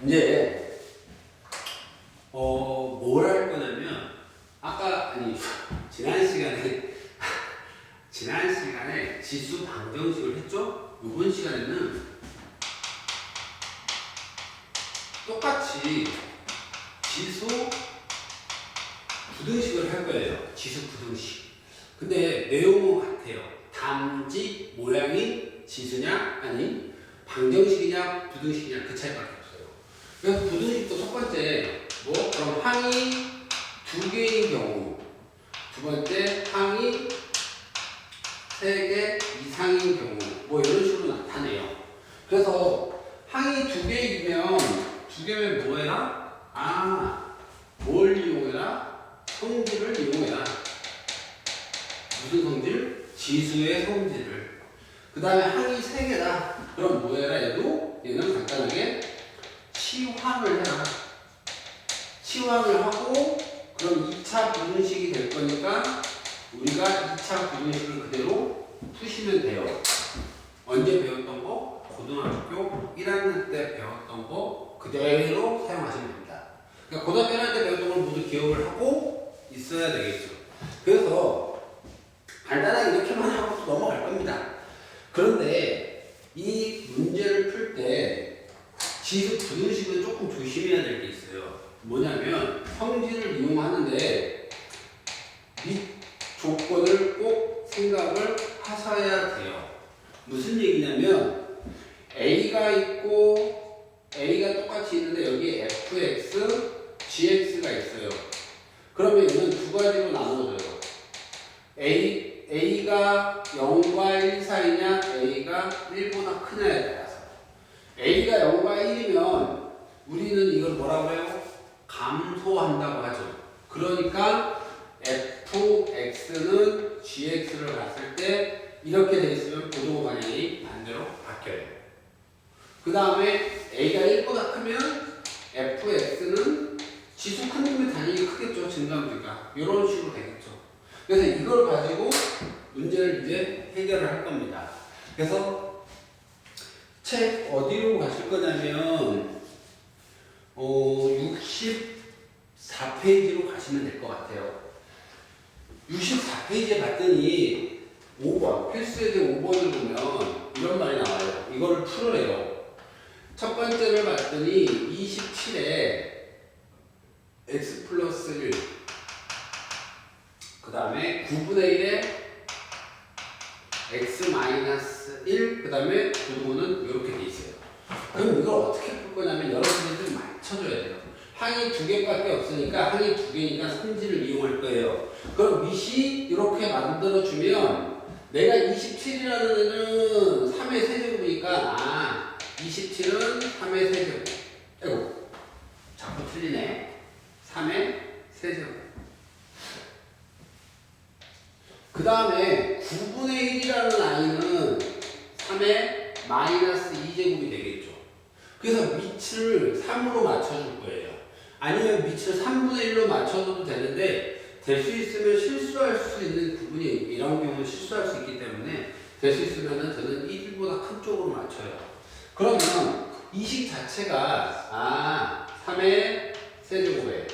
이제 뭘 할 거냐면 지난 시간에 지수 방정식을 했죠? 이번 시간에는 똑같이 지수 부등식을 할 거예요. 지수 부등식. 근데 내용은 같아요. 단지 모양이 지수냐 아니 방정식이냐 부등식이냐 그 차이밖에 없어요. 그래서 부등식도 첫 번째 그럼 항이 두 개인 경우, 두 번째 항이 세 개 이상인 경우 이런 식으로 나타내요. 그래서 항이 두 개이면 두 개면 뭐 해라? 뭘 이용해라? 성질을 이용해라. 무슨 성질? 지수의 성질을. 그 다음에 항이 세 개다. 그럼 뭐 해라? 얘는 간단하게 치환을 해라. 치환을 하고 그럼 2차 부등식이 될 거니까 우리가 2차 부등식을 그대로 푸시면 돼요. 언제 배웠던 거? 고등학교 1학년 때 배웠던 거 그대로 사용하시면 됩니다. 그러니까 고등학교 1학년 때 배웠던 걸 모두 기억을 하고 있어야 되겠죠. 그래서 간단하게 이렇게만 하고 또 넘어갈 겁니다. 그런데 이 문제를 풀 때 지수 부등식은 조금 조심해야 될 게 있어요. 뭐냐면 성질을 이용하는데 이 조건을 꼭 생각을 하셔야 돼요. 무슨 얘기냐면 A가 있고 A가 똑같이 있는데 여기 fx, gx가 있어요. 그러면 이는 두 가지로 나눠져요. A가 0과 1 사이냐 A가 1보다 크냐에 따라서 A가 0과 1이면 우리는 이걸 뭐라고 해요? 감소한다고 하죠. 그러니까 fx는 gx를 봤을 때 이렇게 돼 있으면 고정호 방향이 반대로 바뀌어요. 그 다음에 a가 1보다 크면 fx는 지수 큰 놈이 당연히 크겠죠. 증가물이가. 이런 식으로 되겠죠. 그래서 이걸 가지고 문제를 이제 해결을 할 겁니다. 그래서 책 어디로 가실 거냐면 64페이지로 가시면 될 것 같아요. 64페이지에 봤더니 5번, 필수예제 5번을 보면 이런 말이 나와요. 이거를 풀으래요. 첫 번째를 봤더니 27에 x 플러스 1, 그 다음에 9분의 1에 x 마이너스 1, 그 다음에 부분은 이렇게 돼 있어요. 그럼 이걸 어떻게 풀 거냐면 여러분들이 좀 맞춰줘야 돼요. 항이 두 개밖에 없으니까 항이 두 개니까 성질을 이용할 거예요. 그럼 밑이 이렇게 만들어주면 내가 27이라는 애는 3의 세제곱이니까 27은 3의 세제곱. 아이고 자꾸 틀리네. 3의 세제곱. 그 다음에 9분의 1이라는 아이는 3의 마이너스 2제곱이 되겠죠. 그래서 밑을 3으로 맞춰줄 거예요. 아니면 밑을 3분의 1로 맞춰줘도 되는데 될 수 있으면 실수할 수 있는 부분이 이런 경우는 실수할 수 있기 때문에 될 수 있으면 저는 1보다 큰 쪽으로 맞춰요. 그러면 이 식 자체가 3의 세제곱에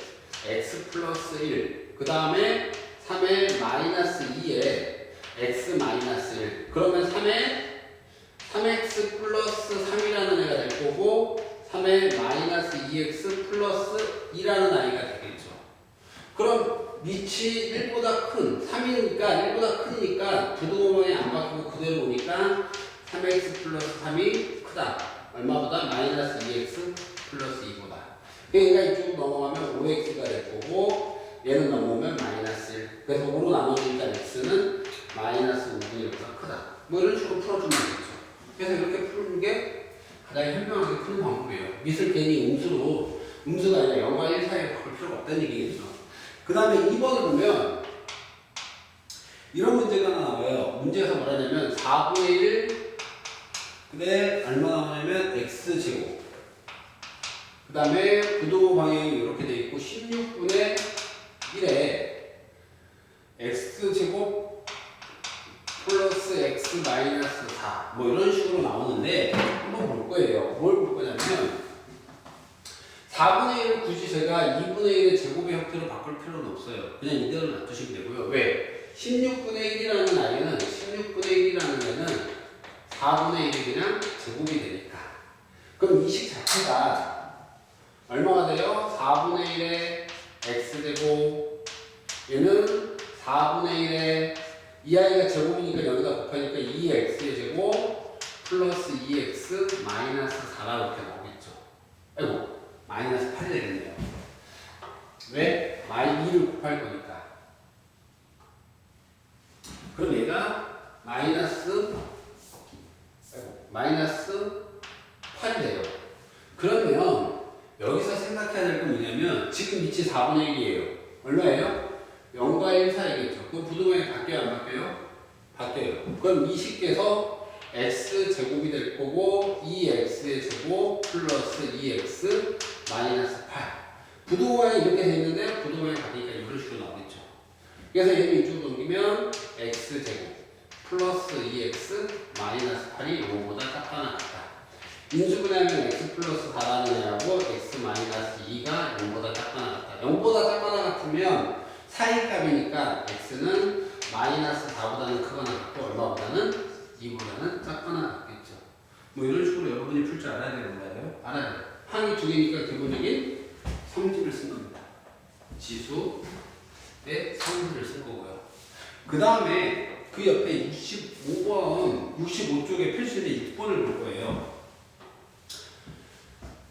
x 플러스 1, 그 다음에 3의 마이너스 2에 x 마이너스 1, 그러면 3x 플러스 3이라는 애가 될 거고 3의 마이너스 2x 플러스 2라는 아이가 되겠죠. 그럼 밑이 1보다 큰 3이니까 1보다 크니까 부등호방이 안 바뀌고 그대로 오니까 3x 플러스 3이 크다. 얼마보다? 마이너스 2x 플러스 2보다. 그러니까 이쪽으로 넘어가면 5x가 될 거고 얘는 넘어오면 마이너스 1. 그래서 5로 나눠주니까 x는 마이너스 5분의 1보다 크다. 이런 식으로 풀어주면 되겠죠. 그래서 이렇게 푸는 게 가장 현명하게 푸는 방법이에요. 밑을 괜히 음수가 아니라 0과 1 사이에 바꿀 필요가 없다는 얘기겠죠. 그 다음에 2번을 보면 이런 문제가 하나 나와요. 문제에서 뭐라냐면 4분의 1 근데 얼마 나오냐면 x제곱, 그 다음에 부등호 방향이 이렇게 돼 있고 16분의 1에 x제곱 플러스 x 마이너스 4 이런 식으로 나오는데 한번 볼 거예요. 뭘 볼 거냐면 4분의 1을 굳이 제가 2분의 1의 제곱의 형태로 바꿀 필요는 없어요. 그냥 이대로 놔두시면 되고요. 왜? 16분의 1이라는 아이는 4분의 1이 그냥 제곱이 되니까. 그럼 이 식 자체가 얼마가 돼요? 4분의 1의 x제곱, 얘는 4분의 1의 이 아이가 제곱이니까 여기다 곱하니까 2x의 제곱 플러스 2x 마이너스 4라고 이렇게 나오겠죠. 아이고, 마이너스 8이 되겠네요. 왜? -2를 곱할 거니까. 그럼 얘가 마이너스 8이 돼요. 그러면 여기서 생각해야 될 건 뭐냐면 지금 밑이 4분의 1이에요. 얼마예요? 0과 1 사이겠죠. 그럼 부동항이 바뀌어요? 안 바뀌어요? 바뀌어요. 그럼 이 식에서 x제곱이 될 거고 2x의 제곱 플러스 2x 마이너스 8. 부동항이 이렇게 돼 있는데 부동항이 바뀌니까 이런 식으로 나오겠죠. 그래서 얘를 이쪽으로 넘기면 x제곱 플러스 2x 마이너스 8이 5보다 작거나 같다. 인수분해하면 x 플러스 4라는 애하고 x 마이너스 2가 0보다 작거나 같다. 0보다 작거나 같으면 사이값이니까 x는 마이너스 4보다는 크거나 같고 얼마보다는 2보다는 작거나 같겠죠. 뭐 이런 식으로 여러분이 풀 줄 알아야 되는 거예요. 알아야 돼요. 항이 두 개니까 기본적인 성질을 쓴 겁니다. 지수의 성질을 쓴 거고요. 그 다음에 그 옆에 65번, 65쪽에 필수의 6번을 볼 거예요.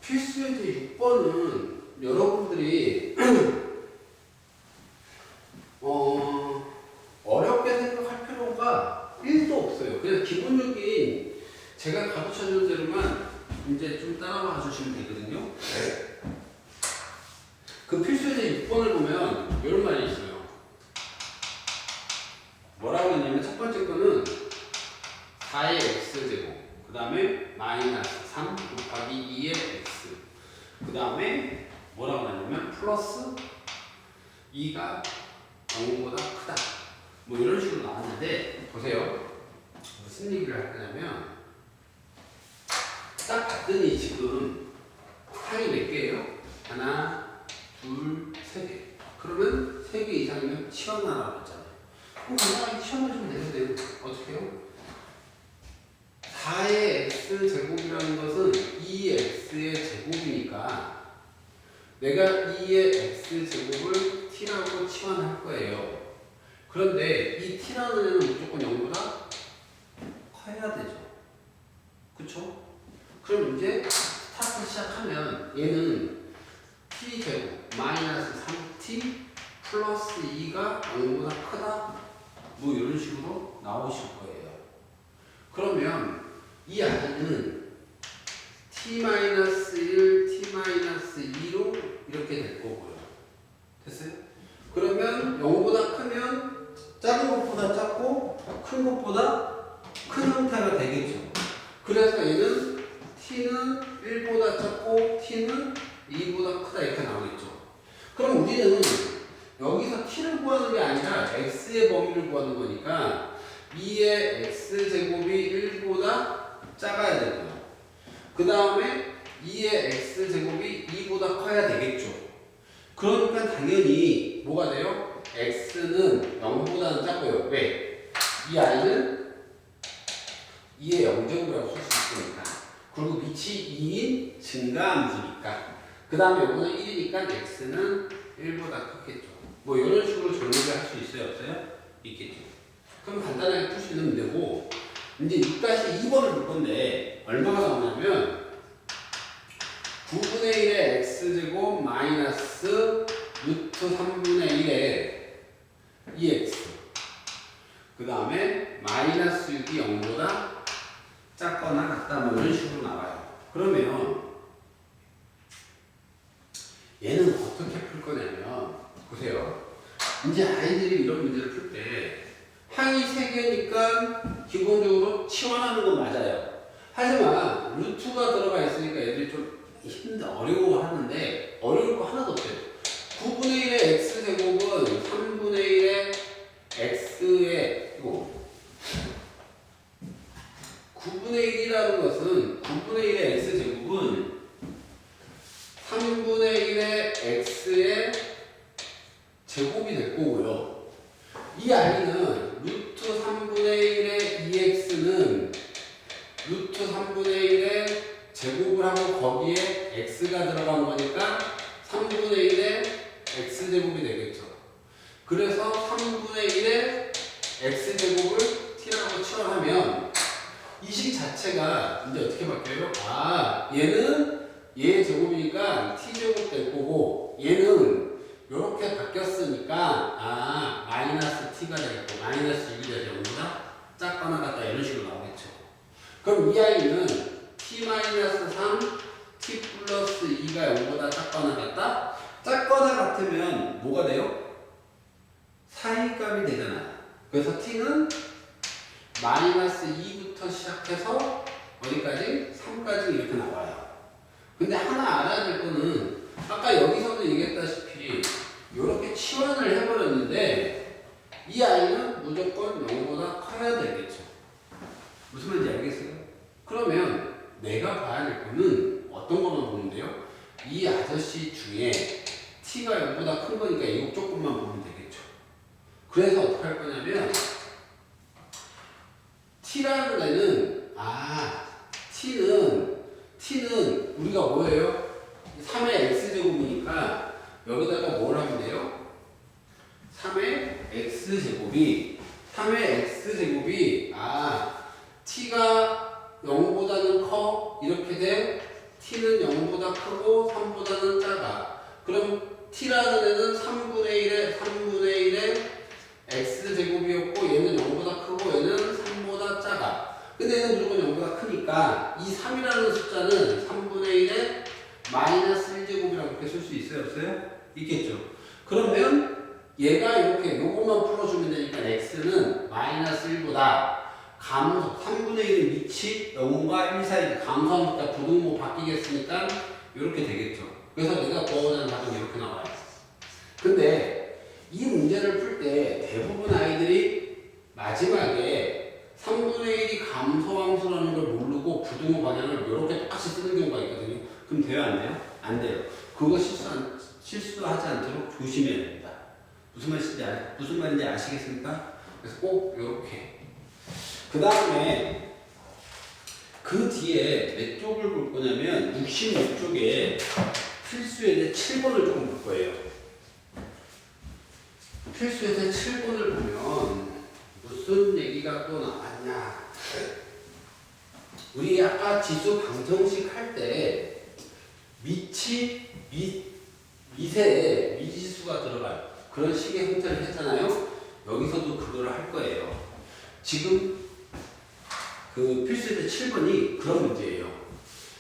필수의 6번은 여러분들이 어렵게 생각할 필요가 1도 없어요. 그냥 기본적인 제가 가르쳐주는 대로만 이제 좀 따라와 주시면 되거든요. 그 필수의 6번을 보면 이런 말이 있어요. 뭐라고 했냐면 첫 번째 거는 4의 x제곱, 그 다음에 마이너스 3 곱하기 2의 x, 그 다음에 뭐라고 하냐면 플러스 2가 0보다 크다. 뭐 이런 식으로 나왔는데 보세요. 무슨 얘기를 할 거냐면 딱 봤더니 지금 항이 몇 개예요? 하나, 둘, 세 개. 그러면 3개 이상이면 치워놔라고 했잖아요. 그럼 간단하게 치워놔주면 되는데요. 어떻게 해요? 4의 x제곱이라는 것은 2x의 제곱이니까 내가 2의 x제곱을 t라고 치환할 거예요. 그런데 이 t라는 애는 무조건 0보다 커야 되죠. 그쵸? 그럼 이제 스타트 시작하면 얘는 t제곱 마이너스 3t 플러스 2가 0보다 크다? 뭐 이런 식으로 나오실 거예요. 그러면 이 아이는 t-1, t-2로 이렇게 될 거고요. 됐어요? 그러면 0보다 크면 작은 것보다 작고 큰 것보다 큰 형태가 되겠죠. 그래서 얘는 t는 1보다 작고 t는 2보다 크다 이렇게 나오겠죠. 그럼 우리는 여기서 t를 구하는 게 아니라 x의 범위를 구하는 거니까 2의 x제곱이 1보다 작아야 되고요. 그 다음에 2의 x제곱이 2보다 커야 되겠죠. 그러니까 당연히 뭐가 돼요? x는 0보다는 작고요. 왜? 이 a는 2의 0제곱이라고 쓸 수 있으니까. 그리고 밑이 2인 증가함수니까. 그 다음에 요거는 1이니까 x는 1보다 크겠죠. 뭐 이런 식으로 정리를 할 수 있어요? 없어요? 있겠죠. 그럼 간단하게 풀 수 있는 문제고, 이제 6-2번을 볼 건데 얼마가 나오냐면 9분의 1의 x제곱 마이너스 루트 3분의 1의 2x, 그 다음에 마이너스 6이 0보다 작거나 같다 뭐 이런 식으로 나와요. 그러면 얘는 어떻게 풀 거냐면 보세요. 이제 아이들이 이런 문제를 풀 때 항이 3개니까 기본적으로 치환하는 건 맞아요. 하지만 루트가 들어가 있으니까 애들이 좀 어려워하는데 어려울 거 하나도 없어요. 9분의 1의 x제곱은 3분의 1의 x의 9분의 1이라는 것은 9분의 1의 x제곱은 3분의 이 i는 루트 3분의 1의 2x는 루트 3분의 1의 제곱을 하고 거기에 x가 들어간 거니까 3분의 1의 x제곱이 되겠죠. 그래서 3분의 1의 x제곱을 t라고 치환하면 이 식 자체가 이제 어떻게 바뀌어요? 아, 얘는 얘 제곱이니까 t제곱 될 거고 얘는 이렇게 바뀌었으니까 아, 마이너스 t가 되겠고 마이너스 6이 되죠. 0보다 작거나 같다 이런 식으로 나오겠죠. 그럼 이 i는 t-3 t 플러스 2가 0보다 작거나 같다? 작거나 같으면 뭐가 돼요? 사이값이 되잖아. 그래서 t는 마이너스 2부터 시작해서 어디까지? 3까지 이렇게 나와요. 근데 하나 알아야 될 거는 아까 여기서도 얘기했다시피 이렇게 치환을 해버렸는데 이 i는 무조건 0보다 커야 되겠죠. 무슨 말인지 알겠어요? 그러면 내가 봐야 될 거는 어떤 것만 보면 돼요? 이 아저씨 중에 t가 0보다 큰 거니까 이 조금만 보면 되겠죠. 그래서 어떻게 할 거냐면 t라는 애는 t는 우리가 뭐예요? 3의 x제곱이니까 여기다가 뭘 하면 돼요? 3의 x제곱이 t가 0보다는 커 이렇게 돼 t는 0보다 크고 3보다는 작아. 그럼 t라는 애는 3분의 1의 x제곱이었고 얘는 0보다 크고 얘는 3보다 작아. 근데 얘는 무조건 0보다 크니까 이 3이라는 숫자는 3분의 1의 마이너스 1제곱이라고 이렇게 쓸 수 있어요? 없어요? 있겠죠. 그러면 얘가 이렇게 요것만 풀어주면 되니까 x는 마이너스 1보다 감소 3분의 1의 밑이 0과 1 사이 감소하니까 부등호 바뀌겠으니까 이렇게 되겠죠. 그래서 내가 구하고자 하는 답은 이렇게 나와요. 근데 이 문제를 풀 때 대부분 아이들이 마지막에 3분의 1이 감소함수라는 걸 모르고 부등호 방향을 이렇게 똑같이 쓰는 경우가 있거든요. 그럼 돼요? 안 돼요? 안 돼요. 그거 실수하지 않도록 조심해야 됩니다. 무슨 말인지 아시겠습니까? 그래서 꼭 이렇게. 그 다음에 그 뒤에 몇 쪽을 볼 거냐면 66쪽에 필수에대 7번을 조금 볼 거예요. 필수에대 7번을 보면 무슨 얘기가 또 나왔냐. 우리 아까 지수 방정식 할 때 밑에 미지수가 들어가요. 그런 식의 형태를 했잖아요. 여기서도 그걸 할 거예요. 지금 그 필수에대 7번이 그런 문제예요.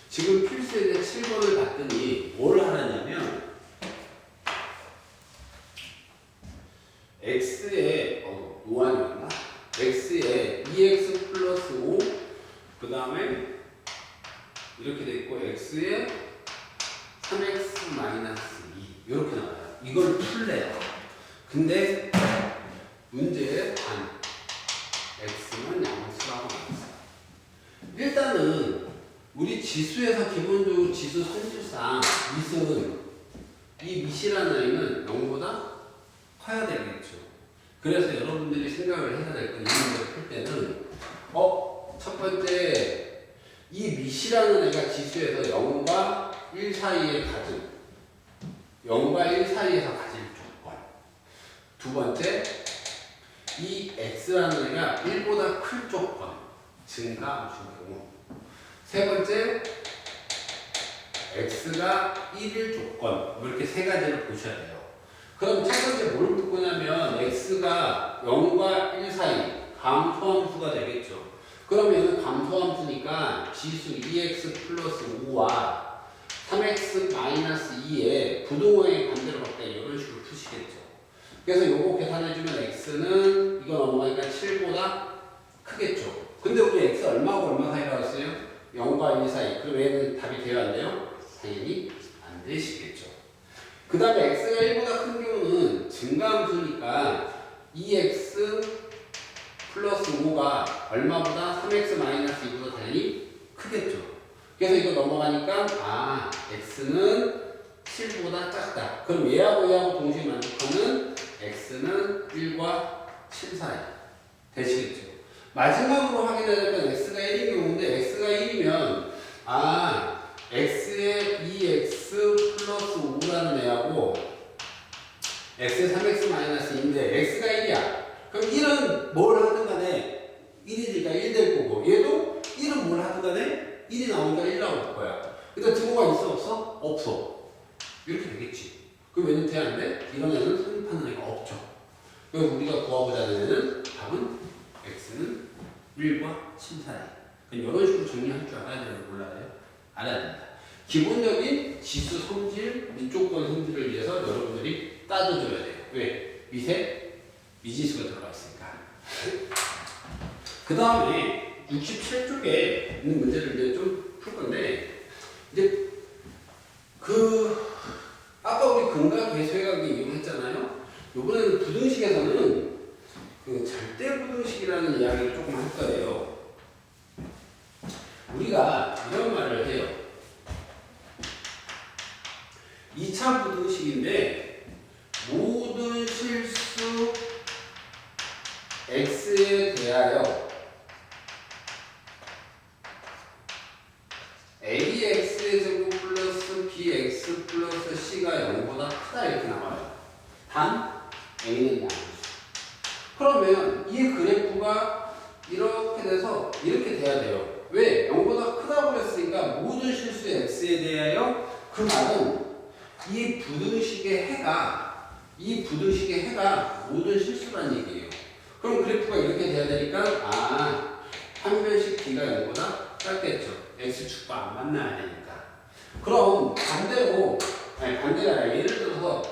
지금 필수에대 7번을 봤더니 뭘 하라냐면 x에 노안이었나? x에 2x 플러스 5 그 다음에 이렇게 돼 있고 x에 3x 마이너스 2 이렇게 나와요. 이걸 풀래요. 근데 문제의 단 x는 양수라고 나왔어요. 일단은 우리 지수에서 기본적으로 지수 성질상 이 밑이라는 아이는 0보다 커야 되겠죠. 그래서 여러분들이 생각을 해야 될 건 이 문제를 풀 때는 첫 번째 이 밑이라는 애가 지수에서 0과 1 사이에 가진 0과 1 사이에서 가질 조건. 두 번째 이 x라는 애가 1보다 클 조건. 증가함수인 경우. 세 번째 x가 1일 조건. 이렇게 세 가지를 보셔야 돼요. 그럼 첫 번째 뭘 볼 거냐면 x가 0과 1 사이 감소함수가 되겠죠. 그럼 얘는 감소함수니까 지수 2x 플러스 5와 3x 마이너스 2에 부등호의 관계를 바꿔 이런 식으로 푸시겠죠. 그래서 요거 계산해주면 x는 이거 넘어가니까 7보다 크겠죠. 근데 우리 x 얼마하고 얼마 사이 나왔어요? 0과 1 사이. 그럼 얘는 답이 돼요? 안 돼요? 당연히 안 되시겠죠. 그 다음에 x가 1보다 큰 경우는 증가함수니까 2x 플러스 5가 얼마보다 3x 마이너스 2보다 당연히 크겠죠. 그래서 이거 넘어가니까 x는 7보다 작다. 그럼 얘하고 동시에 만족하는 x는 1과 7 사이 되시겠죠. 마지막으로 확인해야 될 건 x가 1인 경우인데 x가 1이면 x에 2x 플러스 5라는 애하고 x에 3x 마이너스 2인데 x가 1이야. 그럼 1은 뭘 하든 간에 1이니까 1 될 거고 얘도 1은 뭘 하든 간에 1이 나오니까 1 나올 거야. 근데 등호가 있어 없어? 없어. 이렇게 되겠지. 그럼 얘는 돼야하는데 이런 애는 성립하는 애가 없죠. 그래서 우리가 구하고자 하는 애는 답은 x는 1과 7 사이. 이런 식으로 정리할 줄 알아야 되는 몰라요? 알아야 된다. 기본적인 지수 성질, 미조건 성질을 위해서 여러분들이 따져줘야 돼요. 왜? 미지수가 들어가 있으니까. 그 다음에 67쪽에 있는 문제를 이제 좀 풀 건데, 이제 아까 우리 근각 배수해가기 이용했잖아요. 이번에는 부등식에서는 절대 부등식이라는 이야기를 조금 할 거예요. 우리가 이런 말을 해요. 2차 부등식인데 모든 실수 x에 대하여 ax의 제곱 플러스 bx 플러스 c가 0보다 크다 이렇게 나와요. 단 a는 양수. 그러면 이 그래프가 이렇게 돼서 이렇게 돼야 돼요. 왜? 0보다 크다고 그랬으니까 모든 실수 x에 대하여 그 말은 이 부등식의 해가 모든 실수란 얘기예요. 그럼 그래프가 이렇게 돼야 되니까 한 변씩 b가 0보다 작겠죠. x축과 안 만나야 되니까. 그럼 반대가 아니라 예를 들어서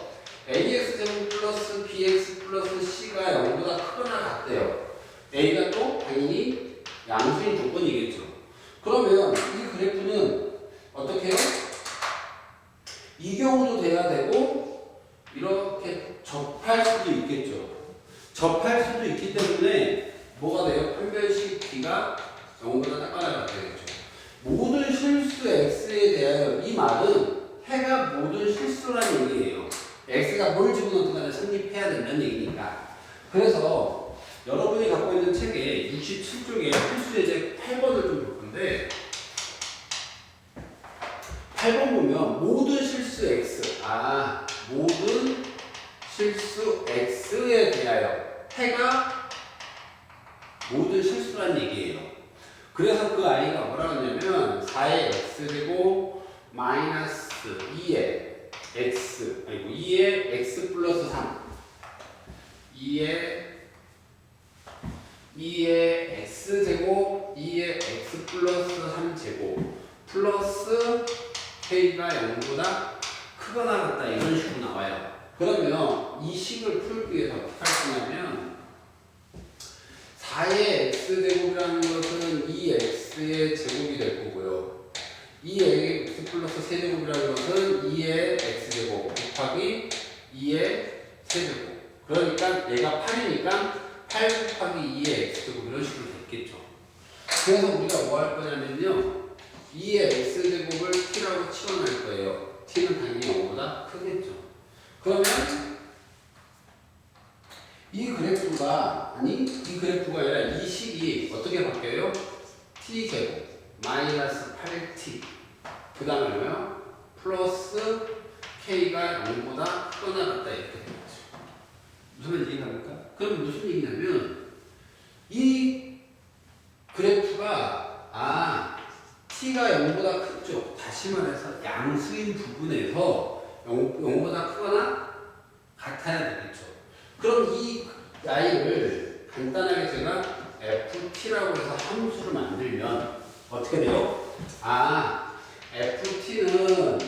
ax제곱 플러스 bx 플러스 c가 0보다 크거나 같대요. a가 또 당연히 양수인 조건이겠죠. 그러면 이 그래프는 어떻게 해요? 이 경우도 돼야 되고 이렇게 접할 수도 있겠죠. 접할 수도 있기 때문에 뭐가 돼요? 한 변씩 b가 0보다 작거나 같겠죠. 모든 실수 x에 대하여 이 말은 해가 모든 실수라는 얘기예요. x가 뭘 집어넣든 간에 성립해야 된다는 얘기니까. 그래서 여러분이 갖고 있는 책에 67쪽에 필수예제 8번을 좀 볼 건데 8번 보면 모든 실수 x 모든 실수 x에 대하여 해가 모든 실수란 얘기예요. 그래서 그 i가 뭐라고 하냐면 4의 x제곱 마이너스 2의 x 플러스 3 2의 x제곱 2의 x 플러스 3제곱 플러스 k가 0보다 크거나 같다 이런 식으로 나와요. 그러면 이 식을 풀기 위해서 어떻게 할 거냐면 4의 x제곱이라는 것은 2x의 제곱이 될 거고요. 2의 x 플러스 세제곱이라는 것은 2의 x제곱 곱하기 2의 세제곱. 그러니까 얘가 8이니까 8 곱하기 2의 x제곱 이런 식으로 됐겠죠. 그래서 우리가 뭐 할 거냐면요. 2의 x제곱을 t라고 치환할 거예요. t는 당연히 0보다 크겠죠. 그러면 이 그래프가 아니라 이 식이 어떻게 바뀌어요? t제곱 마이너스 8t 그 다음에 뭐요? 플러스 k가 0보다 크거나 같다 이렇게 되겠죠. 무슨 말인지 이해갑니까? 그럼 무슨 얘기냐면 이 그래프가 t가 0보다 크죠. 다시 말해서 양수인 부분에서 0보다 크거나 같아야 되겠죠. 그럼 이 i를 간단하게 제가 ft라고 해서 함수를 만들면 어떻게 돼요? ft는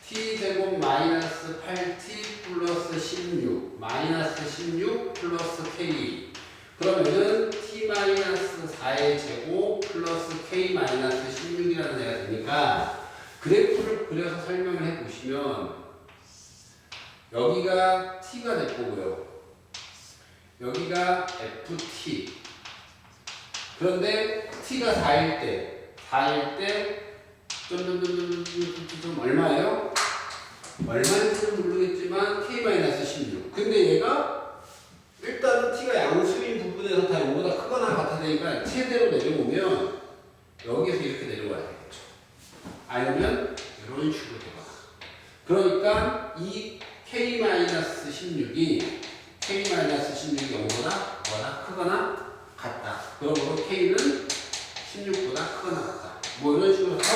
t제곱 마이너스 8t 플러스 16 마이너스 16 플러스 k 그러면은 t 마이너스 4의 제곱 플러스 k 마이너스 16이라는 애가 되니까 그래프를 그려서 설명을 해보시면 여기가 t가 될 거고요. 여기가 ft. 그런데 t가 4일 때 좀 얼마예요? 얼마인지는 모르겠지만 k-16. 근데 얘가 일단은 t가 최대로 내려오면 여기서 이렇게 내려와야 되겠죠. 아니면 이런 식으로 되거나. 그러니까 이 K-16이 K-16이 0보다 뭐다? 크거나 같다. 그러므로 K는 16보다 크거나 같다. 뭐 이런 식으로 해서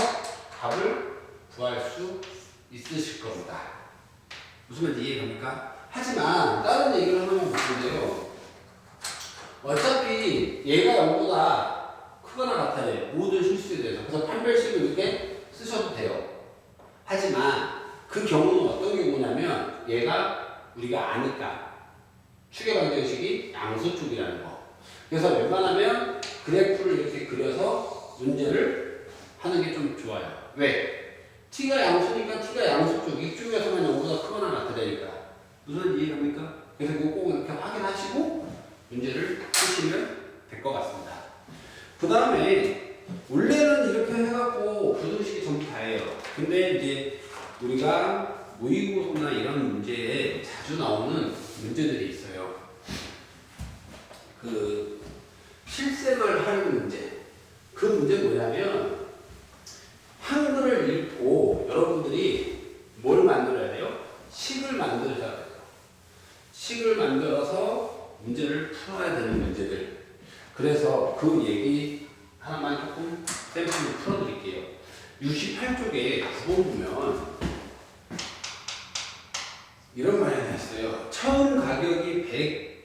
답을 구할 수 있으실 겁니다. 무슨 말인지 이해갑니까? 하지만 다른 얘기를 하면 무슨데요? 어차피 얘가 0보다 크거나 같아요. 모든 실수에 대해서. 그래서 판별식을 이렇게 쓰셔도 돼요. 하지만 그 경우는 어떤 경우냐면 얘가 우리가 아니까 추계방정식이 양수 쪽이라는 거. 그래서 웬만하면 그래프를 이렇게 그려서 문제를 하는 게 좀 좋아요. 왜? t가 양수니까 t가 양수 쪽 이쪽에서만 0보다 크거나 같으니까. 무슨 이해갑니까? 그래서 이거 꼭 이렇게 확인하시고 문제를 푸시면 될 것 같습니다. 그 다음에 원래는 이렇게 해갖고 부등식이 전부 다예요. 근데 이제 우리가 모의고사나 이런 문제에 자주 나오는 문제들이 있어요. 그 실생활 하는 문제. 그 문제 뭐냐면 한글을 읽고 여러분들이 뭘 만들어야 돼요? 식을 만들어야 돼요. 식을 만들어서 문제를 풀어야 되는 문제들. 그래서 그 얘기 하나만 조금 샘플로 풀어드릴게요. 68쪽에 9번 보면 이런 말이 있어요. 처음 가격이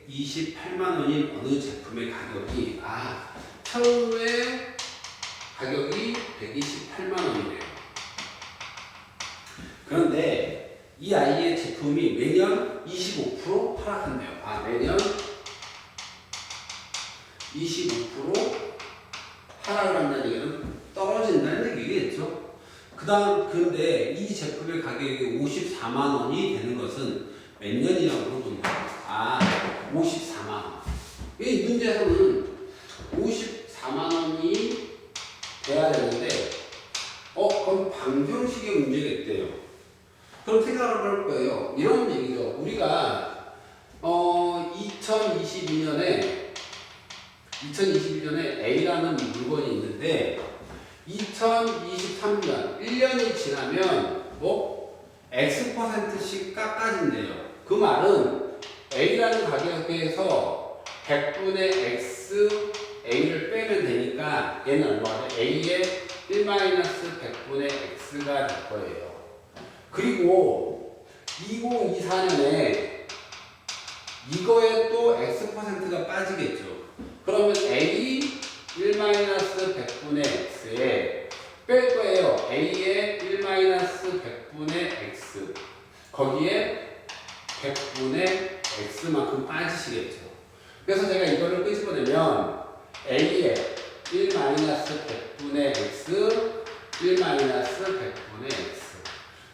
128만 원인 어느 제품의 가격이 처음에 가격이 128만 원이래요. 그런데 이 아이의 제품이 매년 25% 하락한대요. 매년 25% 하락을 한다는 얘기는 떨어진다는 얘기겠죠. 근데 이 제품의 가격이 54만 원이 되는 것은 몇 년이라고 물어보는 거예요. 54만 원. 이 문제에서는 54만 원이 돼야 되는데, 그럼 방정식의 문제겠대요. 그럼 생각을 해볼 거예요. 이런 얘기죠. 우리가, 2022년에 A라는 물건이 있는데, 2023년, 1년이 지나면, X%씩 깎아진대요. 그 말은 A라는 가격에서 100분의 X, A를 빼면 되니까 얘는 얼마가 돼? A의 1-100분의 X가 될 거예요. 그리고 2024년에 이거에 또 X%가 빠지겠죠. 그러면 A 1-100분의 X에 뺄 거예요. A의 1-100분의 X. 거기에 100분의 X만큼 빠지시겠죠. 그래서 제가 이거를 끄집어내면 A의 1-100분의 X, 1-100분의 X.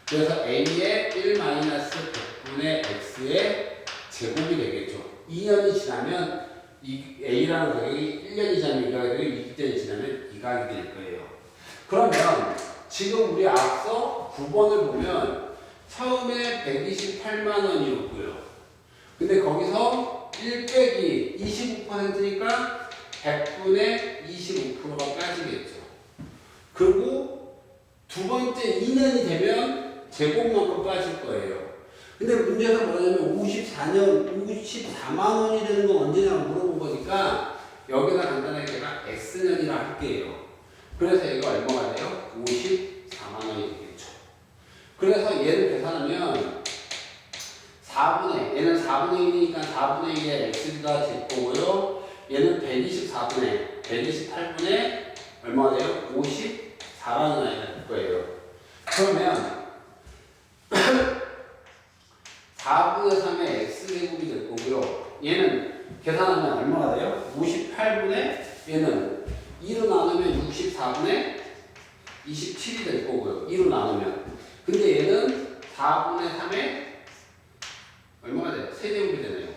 그래서 A의 1-100분의 X의 제곱이 되겠죠. 2년이 지나면 이 A라는 가격이 1년이 지나면 이 가격이 2년이 지나면 이 가격이 될 거예요. 그러면 지금 우리 앞서 9번을 보면 처음에 128만 원이었고요. 근데 거기서 1 빼기 25%니까 100분의 25%가 빠지겠죠. 그리고 두 번째 2년이 되면 제곱만큼 빠질 거예요. 근데 문제가 뭐냐면 54만 원이 되는 건 언제냐고 물어본 거니까 여기다 간단하게 제가 X년이라 할게요. 그래서 얘가 얼마가 돼요? 54만 원이 되겠죠. 그래서 얘를 계산하면 얘는 4분의 1이니까 4분의 1의 X가 될 거고요. 얘는 128분의 얼마가 돼요? 54만 원이 될 거예요. 그러면 4분의 3의 X제곱이 될 거고요. 얘는 계산하면 얼마가 돼요? 58분의 얘는 2로 나누면 64분의 27이 될 거고요. 2로 나누면. 근데 얘는 4분의 3의 얼마가 돼요? 세제곱이 되네요.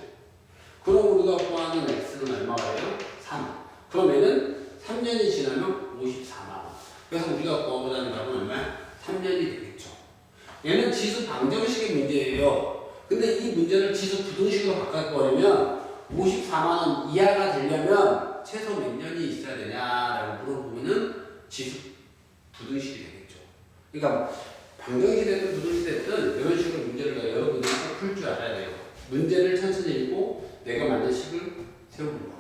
그럼 우리가 구하는 X는 얼마가 돼요? 3. 그럼 얘는 3년이 지나면 54만 원. 그래서 우리가 구하고자 하는 값은 얼마야? 3년이 되겠죠. 얘는 지수 방정식의 문제예요. 근데 이 문제를 지수 부등식으로 바꿔버리면 54만 원 이하가 되려면 최소 몇 년이 있어야 되냐라고 물어보면은 지수 부등식이 되겠죠. 그러니까 방정식이든 부등식이든 이런 식으로 문제를 여러분들이 꼭 풀 줄 알아야 돼요. 문제를 천천히 읽고 내가 만든 식을 세우는 거.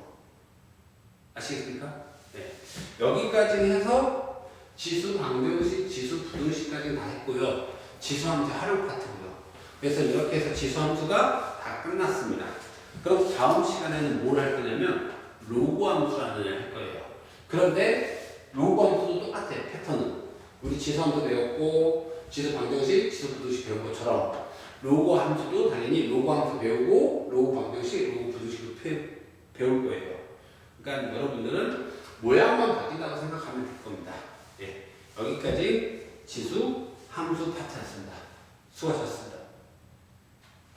아시겠습니까? 네. 여기까지 해서 지수 방정식, 지수 부등식까지 다 했고요. 지수함수 활용 파트고요. 그래서 이렇게 해서 지수함수가 다 끝났습니다. 그럼 다음 시간에는 뭘 할 거냐면 로그 함수라는 걸 할 거예요. 그런데 로그 함수도 똑같아요. 패턴은. 우리 지수함수 배웠고 지수 방정식, 지수 부등식 배운 것처럼 로그 함수도 당연히 로그 함수 배우고 로그 방정식, 로그 부등식도 배울 거예요. 그러니까 여러분들은 모양만 바뀐다고 생각하면 될 겁니다. 예. 여기까지 지수 함수 파트였습니다. 수고하셨습니다.